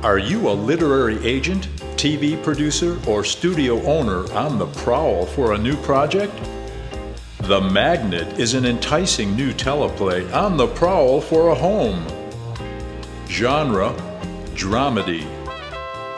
Are you a literary agent, TV producer, or studio owner on the prowl for a new project? The Magnet is an enticing new teleplay on the prowl for a home. Genre: dramedy.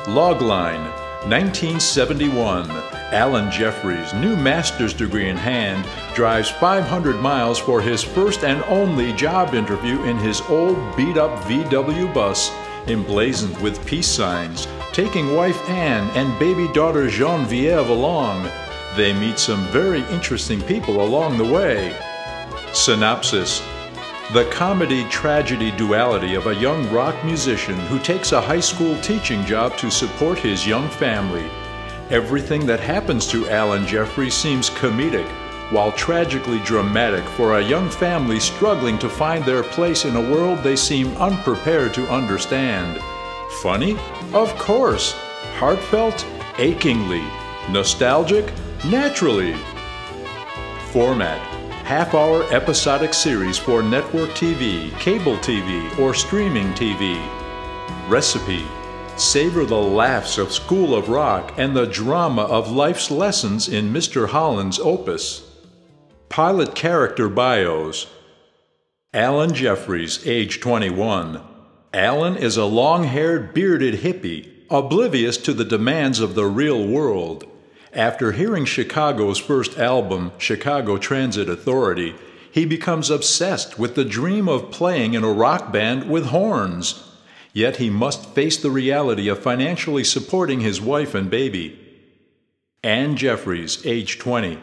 Logline: 1971. Alan Jeffries, new master's degree in hand, drives 500 miles for his first and only job interview in his old beat-up VW bus, emblazoned with peace signs, taking wife Anne and baby daughter Geneviève along. They meet some very interesting people along the way. Synopsis: the comedy-tragedy duality of a young rock musician who takes a high school teaching job to support his young family. Everything that happens to Alan Jeffries seems comedic, while tragically dramatic for a young family struggling to find their place in a world they seem unprepared to understand. Funny? Of course. Heartfelt? Achingly. Nostalgic? Naturally. Format: half-hour episodic series for network TV, cable TV, or streaming TV. Recipe: savor the laughs of School of Rock and the drama of life's lessons in Mr. Holland's opus. Pilot character bios. Alan Jeffries, age 21. Alan is a long-haired, bearded hippie, oblivious to the demands of the real world. After hearing Chicago's first album, Chicago Transit Authority, he becomes obsessed with the dream of playing in a rock band with horns. Yet he must face the reality of financially supporting his wife and baby. Anne Jeffries, age 20.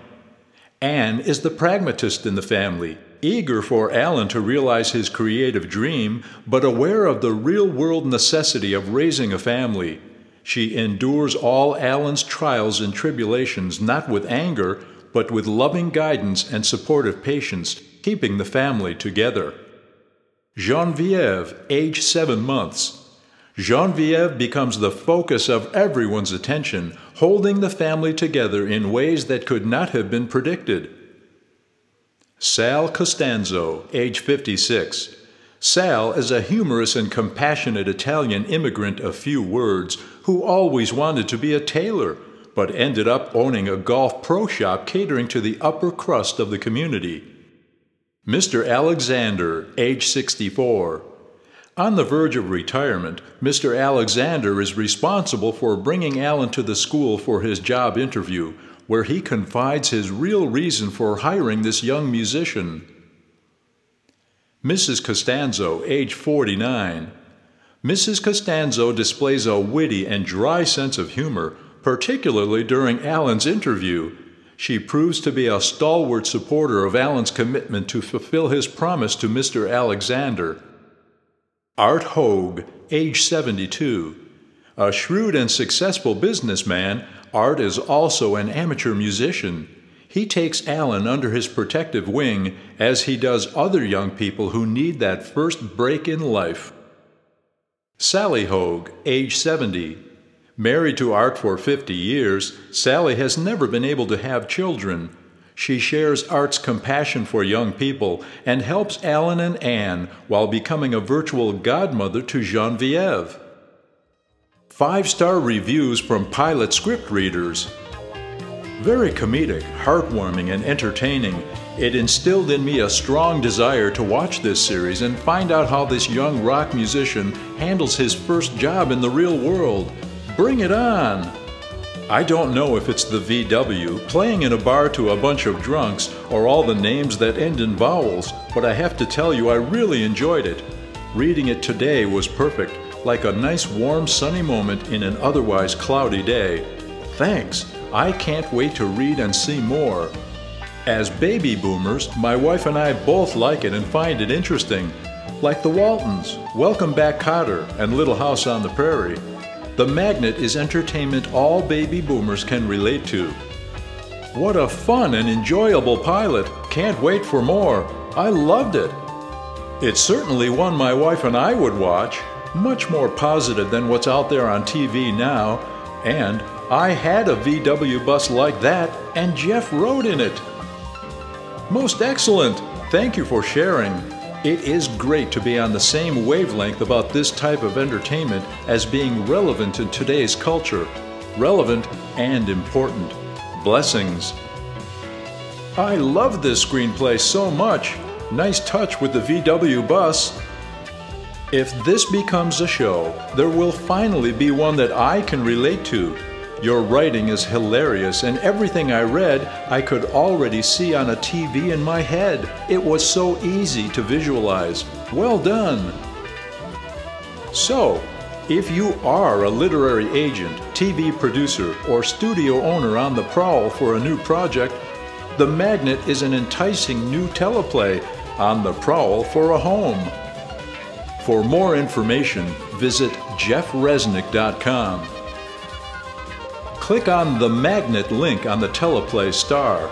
Anne is the pragmatist in the family, eager for Alan to realize his creative dream, but aware of the real-world necessity of raising a family. She endures all Alan's trials and tribulations not with anger, but with loving guidance and supportive patience, keeping the family together. Geneviève, age 7 months. Geneviève becomes the focus of everyone's attention, holding the family together in ways that could not have been predicted. Sal Costanzo, age 56. Sal is a humorous and compassionate Italian immigrant of few words who always wanted to be a tailor, but ended up owning a golf pro shop catering to the upper crust of the community. Mr. Alexander, age 64. On the verge of retirement, Mr. Alexander is responsible for bringing Alan to the school for his job interview, where he confides his real reason for hiring this young musician. Mrs. Costanzo, age 49. Mrs. Costanzo displays a witty and dry sense of humor, particularly during Alan's interview. She proves to be a stalwart supporter of Alan's commitment to fulfill his promise to Mr. Alexander. Art Hogue, age 72. A shrewd and successful businessman, Art is also an amateur musician. He takes Alan under his protective wing, as he does other young people who need that first break in life. Sally Hogue, age 70. Married to Art for 50 years, Sally has never been able to have children. She shares Art's compassion for young people and helps Alan and Anne while becoming a virtual godmother to Geneviève. 5-star reviews from pilot script readers. Very comedic, heartwarming, and entertaining, it instilled in me a strong desire to watch this series and find out how this young rock musician handles his first job in the real world. Bring it on! I don't know if it's the VW, playing in a bar to a bunch of drunks, or all the names that end in vowels, but I have to tell you I really enjoyed it. Reading it today was perfect, like a nice warm sunny moment in an otherwise cloudy day. Thanks! I can't wait to read and see more. As baby boomers, my wife and I both like it and find it interesting. Like the Waltons, Welcome Back Kotter, and Little House on the Prairie. The Magnet is entertainment all baby boomers can relate to. What a fun and enjoyable pilot! Can't wait for more. I loved it. It's certainly one my wife and I would watch. Much more positive than what's out there on TV now. And I had a VW bus like that, and Jeff rode in it. Most excellent. Thank you for sharing. It is great to be on the same wavelength about this type of entertainment as being relevant in today's culture. Relevant and important. Blessings. I love this screenplay so much. Nice touch with the VW bus. If this becomes a show, there will finally be one that I can relate to. Your writing is hilarious, and everything I read I could already see on a TV in my head. It was so easy to visualize. Well done! So, if you are a literary agent, TV producer, or studio owner on the prowl for a new project, The Magnet is an enticing new teleplay on the prowl for a home. For more information, visit jeffresnick.com. Click on the Magnet link on the teleplay star.